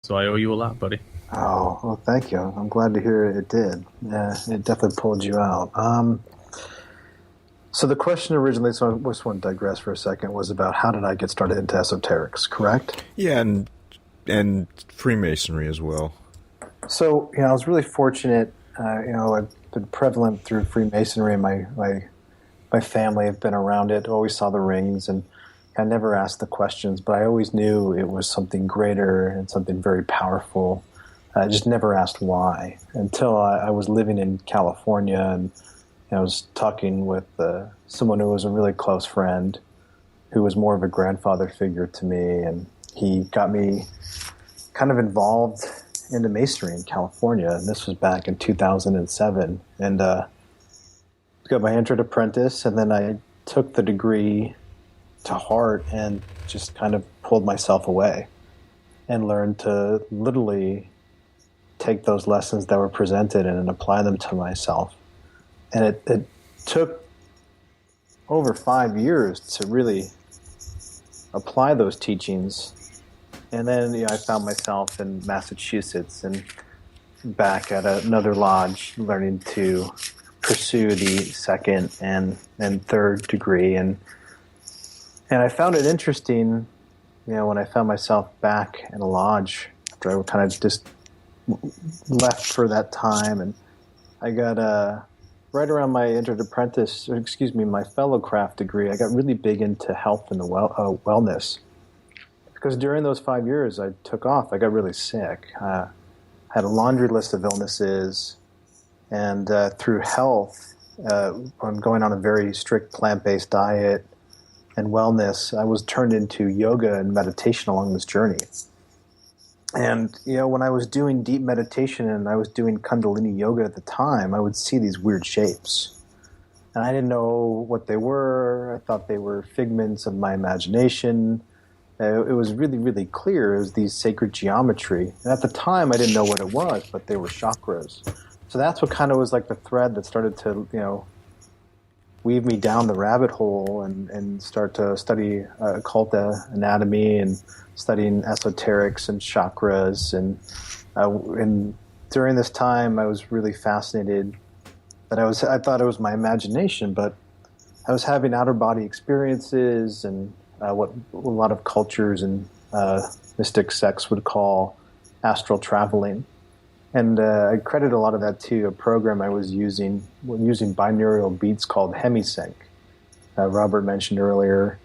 So I owe you a lot, buddy. Oh, well, thank you. I'm glad to hear it did. Yeah, it definitely pulled you out. So the question originally, so I just want to digress for a second, was about how did I get started into esoterics, correct? Yeah, and Freemasonry as well. So, I was really fortunate. I've been prevalent through Freemasonry, and my family have been around it. Always saw the rings, and I never asked the questions, but I always knew it was something greater and something very powerful. I just never asked why until I was living in California, and I was talking with someone who was a really close friend, who was more of a grandfather figure to me, and he got me kind of involved into Masonry in California, and this was back in 2007. And got my entered apprentice, and then I took the degree to heart and just kind of pulled myself away and learned to literally take those lessons that were presented and apply them to myself. And it took over 5 years to really apply those teachings. And then I found myself in Massachusetts and back at another lodge learning to pursue the second and third degree. And I found it interesting, when I found myself back in a lodge after I kind of just left for that time. And I got right around my my fellow craft degree, I got really big into health and wellness. Because during those 5 years I took off, I got really sick. I had a laundry list of illnesses, and through health, I'm going on a very strict plant-based diet and wellness, I was turned into yoga and meditation along this journey. And, when I was doing deep meditation and I was doing Kundalini yoga at the time, I would see these weird shapes. And I didn't know what they were. I thought they were figments of my imagination. It was really, really clear. It was these sacred geometry. And at the time, I didn't know what it was, but they were chakras. So that's what kind of was like the thread that started to, weave me down the rabbit hole and start to study occult anatomy and studying esoterics and chakras. And during this time, I was really fascinated that I thought it was my imagination, but I was having outer body experiences and what a lot of cultures and mystic sects would call astral traveling. And I credit a lot of that to a program I was using binaural beats called Hemisync. Robert mentioned earlier.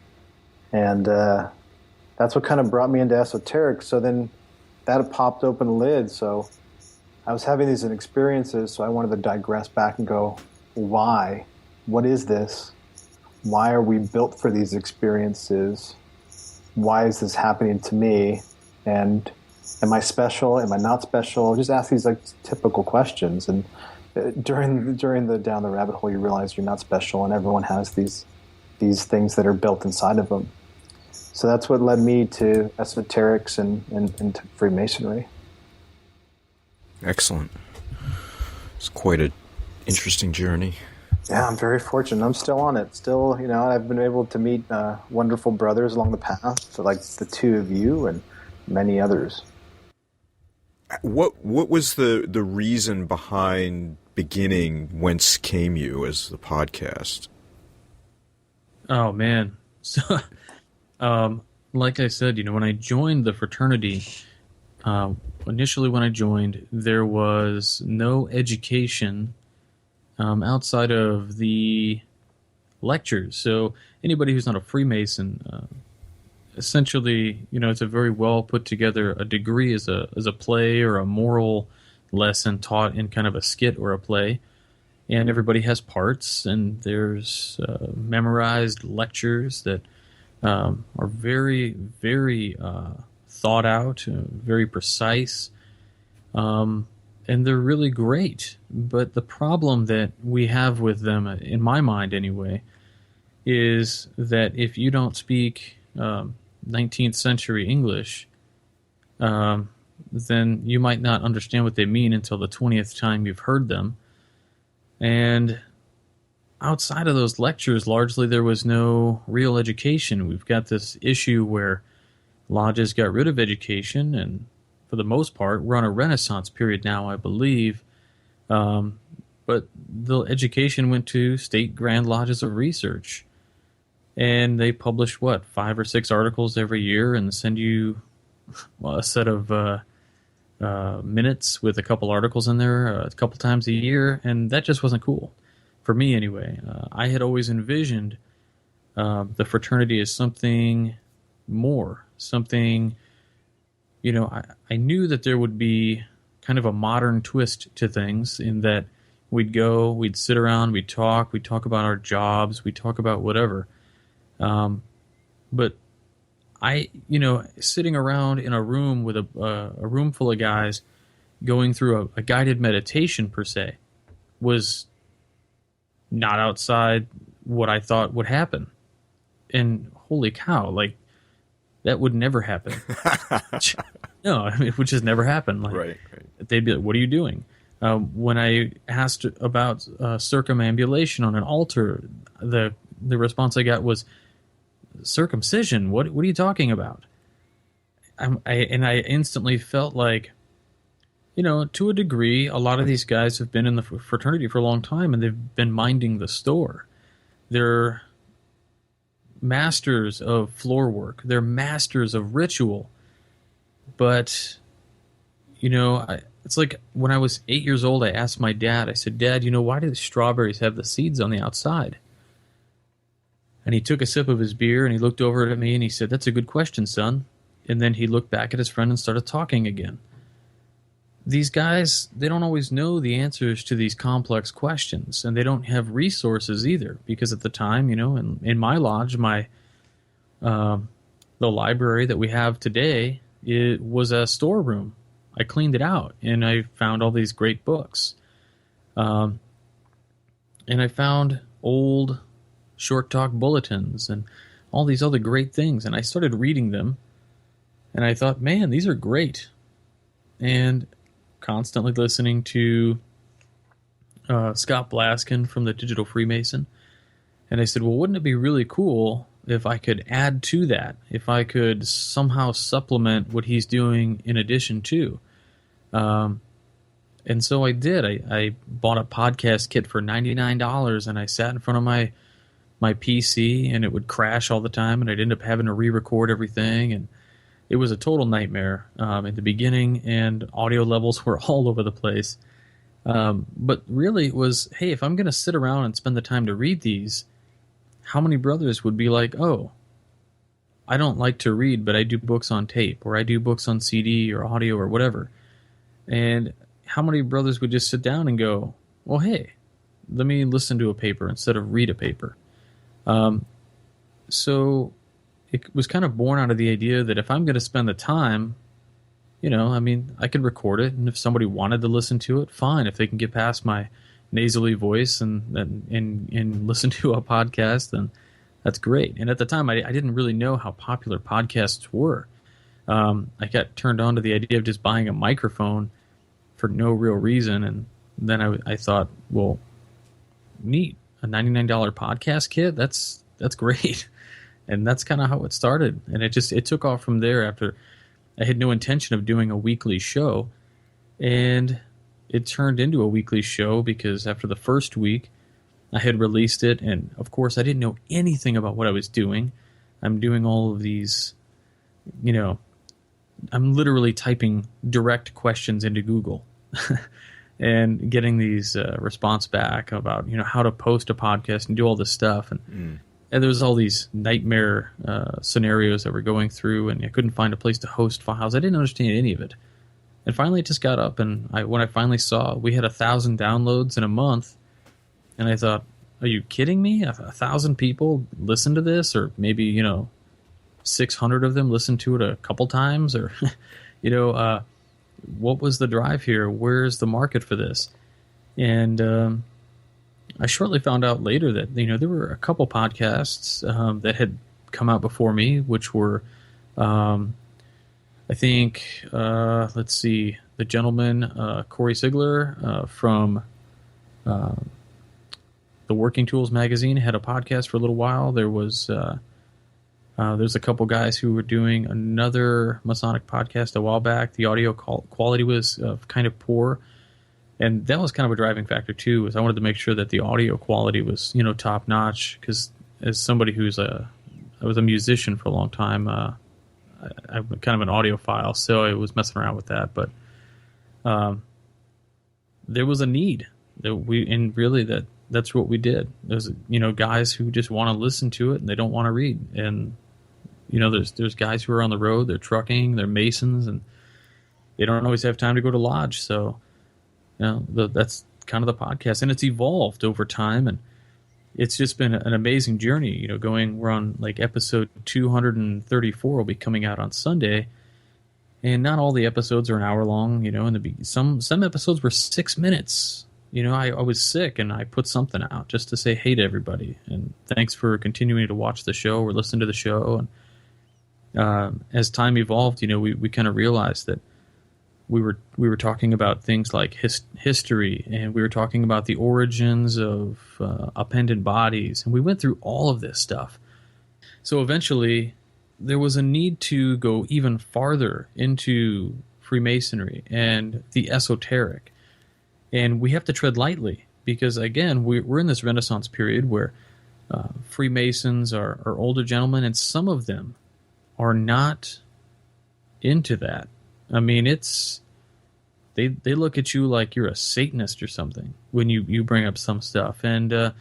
And that's what kind of brought me into esoteric. So then that popped open the lid. So I was having these experiences, so I wanted to digress back and go, why? What is this? Why are we built for these experiences? Why is this happening to me? And am I special? Am I not special? Just ask these typical questions. And during the down the rabbit hole, you realize you're not special, and everyone has these things that are built inside of them. So that's what led me to esoterics and to Freemasonry. Excellent. It's quite an interesting journey. Yeah, I'm very fortunate. I'm still on it. Still, I've been able to meet wonderful brothers along the path, so like the two of you and many others. What was the reason behind beginning Whence Came You as the podcast? Oh, man. So, like I said, when I joined the fraternity, initially when I joined, there was no education outside of the lectures. So anybody who's not a Freemason, essentially, it's a very well put together. A degree is a play or a moral lesson taught in kind of a skit or a play, and everybody has parts. And there's memorized lectures that are very, very thought out, very precise. And they're really great. But the problem that we have with them, in my mind anyway, is that if you don't speak 19th century English, then you might not understand what they mean until the 20th time you've heard them. And outside of those lectures, largely there was no real education. We've got this issue where lodges got rid of education, and for the most part. We're on a Renaissance period now, I believe. But the education went to state Grand Lodges of Research. And they publish, 5 or 6 articles every year and send you a set of minutes with a couple articles in there a couple times a year. And that just wasn't cool. For me, anyway. I had always envisioned the fraternity as something more. Something, I knew that there would be kind of a modern twist to things in that we'd sit around, we'd talk about our jobs, we'd talk about whatever. But sitting around in a room with a room full of guys going through a guided meditation per se was not outside what I thought would happen. And holy cow, like that would never happen. No, it would just never happen. Like, right. They'd be like, "What are you doing?" When I asked about circumambulation on an altar, the response I got was, "Circumcision? What are you talking about?" I instantly felt like, to a degree, a lot of these guys have been in the fraternity for a long time, and they've been minding the store. They're masters of floor work. They're masters of ritual. But, it's like when I was 8 years old, I asked my dad, I said, "Dad, why do the strawberries have the seeds on the outside?" And he took a sip of his beer and he looked over at me and he said, "That's a good question, son." And then he looked back at his friend and started talking again. These guys, they don't always know the answers to these complex questions, and they don't have resources either, because at the time, in my lodge, the library that we have today, it was a storeroom. I cleaned it out, and I found all these great books. And I found old short talk bulletins and all these other great things, and I started reading them, and I thought, man, these are great. And constantly listening to Scott Blaskin from the Digital Freemason. And I said, well, wouldn't it be really cool if I could add to that, if I could somehow supplement what he's doing in addition to. And so I did. I bought a podcast kit for $99, and I sat in front of my PC, and it would crash all the time, and I'd end up having to re-record everything, and it was a total nightmare at the beginning, and audio levels were all over the place. But really it was, hey, if I'm going to sit around and spend the time to read these, how many brothers would be like, oh, I don't like to read, but I do books on tape, or I do books on CD or audio or whatever. And how many brothers would just sit down and go, well, hey, let me listen to a paper instead of read a paper. So it was kind of born out of the idea that if I'm going to spend the time, I could record it, and if somebody wanted to listen to it, fine. If they can get past my nasally voice and listen to a podcast, then that's great. And at the time, I didn't really know how popular podcasts were. I got turned on to the idea of just buying a microphone for no real reason, and then I thought, well, neat, a $99 podcast kit? That's great. And that's kind of how it started. And it took off from there. After I had no intention of doing a weekly show, and it turned into a weekly show because after the first week, I had released it, and of course I didn't know anything about what I was doing. I'm doing all of these, I'm literally typing direct questions into Google and getting these response back about, how to post a podcast and do all this stuff. And there was all these nightmare scenarios that we're going through, and I couldn't find a place to host files. I didn't understand any of it. And finally it just got up, and when I finally saw we had 1,000 downloads in a month, and I thought, are you kidding me? 1,000 people listen to this, or maybe, 600 of them listen to it a couple times, or, what was the drive here? Where's the market for this? And I shortly found out later that, there were a couple podcasts that had come out before me, which were, I think, let's see, the gentleman, Corey Sigler from the Working Tools magazine had a podcast for a little while. There was There's a couple guys who were doing another Masonic podcast a while back. The audio quality was kind of poor, and that was kind of a driving factor too. Was I wanted to make sure that the audio quality was top notch, because as somebody I was a musician for a long time. I'm kind of an audiophile, so I was messing around with that. But there was a need that's what we did. There's guys who just want to listen to it and they don't want to read. And there's guys who are on the road. They're trucking. They're Masons, and they don't always have time to go to lodge. So that's kind of the podcast, and it's evolved over time, and it's just been an amazing journey. We're on like episode 234 will be coming out on Sunday, and not all the episodes are an hour long. Some episodes were 6 minutes. I was sick, and I put something out just to say hey to everybody, and thanks for continuing to watch the show or listen to the show. And as time evolved, we kind of realized that we were talking about things like history, and we were talking about the origins of appendant bodies, and we went through all of this stuff. So eventually, there was a need to go even farther into Freemasonry and the esoteric, and we have to tread lightly because, again, we're in this Renaissance period where Freemasons are older gentlemen, and some of them are not into that. I mean, they look at you like you're a Satanist or something when you bring up some stuff. And I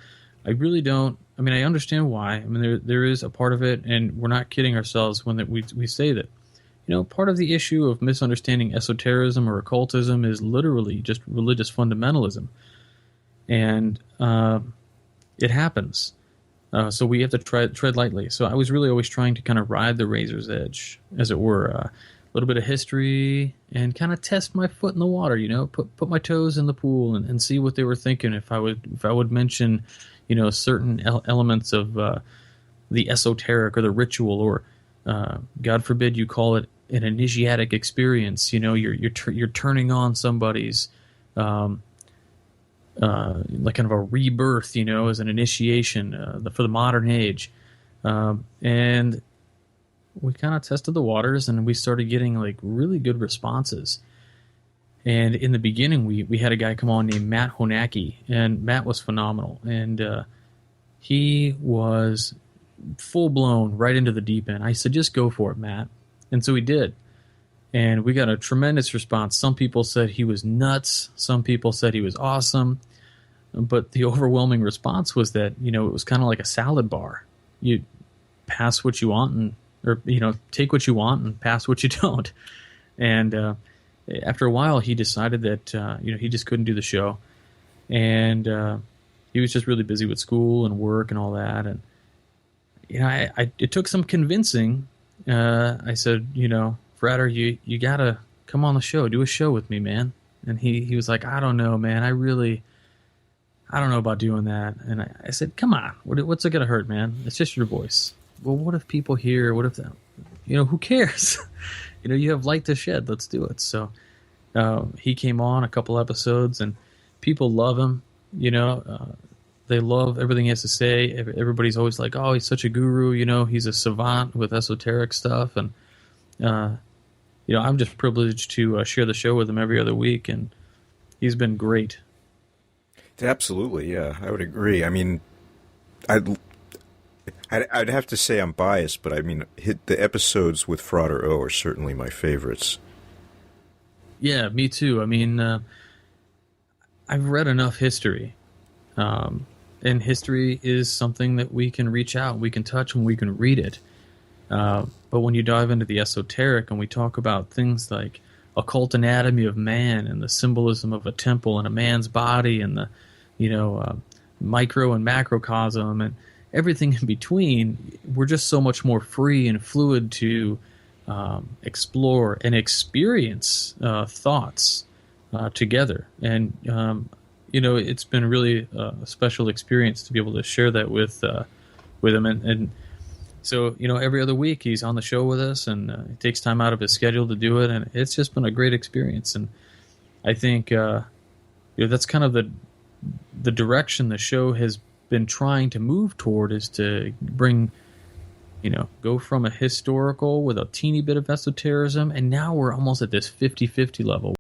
really don't. I mean, I understand why. I mean, there is a part of it, and we're not kidding ourselves when we say that. Part of the issue of misunderstanding esotericism or occultism is literally just religious fundamentalism. And it happens. So we have to tread lightly. So I was really always trying to kind of ride the razor's edge, as it were. A little bit of history and kind of test my foot in the water, put my toes in the pool and see what they were thinking. If I would mention, certain elements of the esoteric or the ritual, or God forbid you call it an initiatic experience. You're turning on somebody's like kind of a rebirth, as an initiation for the modern age, and we kind of tested the waters, and we started getting like really good responses. And in the beginning, we had a guy come on named Matt Honacki, and Matt was phenomenal. And he was full blown right into the deep end. I said, just go for it, Matt. And so he did. And we got a tremendous response. Some people said he was nuts. Some people said he was awesome. But the overwhelming response was that, it was kind of like a salad bar. You pass what you want or take what you want and pass what you don't. And after a while, he decided that he just couldn't do the show, and he was just really busy with school and work and all that. And it took some convincing. I said, Frater, you gotta come on the show, do a show with me, man. And he was like, I don't know, man. I don't know about doing that. And I said, come on, what's it gonna hurt, man? It's just your voice. Well, what if people hear? What if who cares? You have light to shed. Let's do it. So he came on a couple episodes, and people love him. They love everything he has to say. Everybody's always like, oh, he's such a guru. He's a savant with esoteric stuff. And, I'm just privileged to share the show with him every other week, and he's been great. Absolutely, yeah, I would agree. I mean, I'd have to say I'm biased, but I mean, the episodes with Frater O are certainly my favorites. Yeah, me too. I mean, I've read enough history, and history is something that we can reach out, we can touch, and we can read it. But when you dive into the esoteric and we talk about things like occult anatomy of man and the symbolism of a temple and a man's body and the, micro and macrocosm and everything in between, we're just so much more free and fluid to explore and experience thoughts together. And, it's been really a special experience to be able to share that with him. And so, every other week he's on the show with us, and he takes time out of his schedule to do it. And it's just been a great experience. And I think that's kind of the direction the show has been trying to move toward, is to bring go from a historical with a teeny bit of esotericism, and now we're almost at this 50-50 level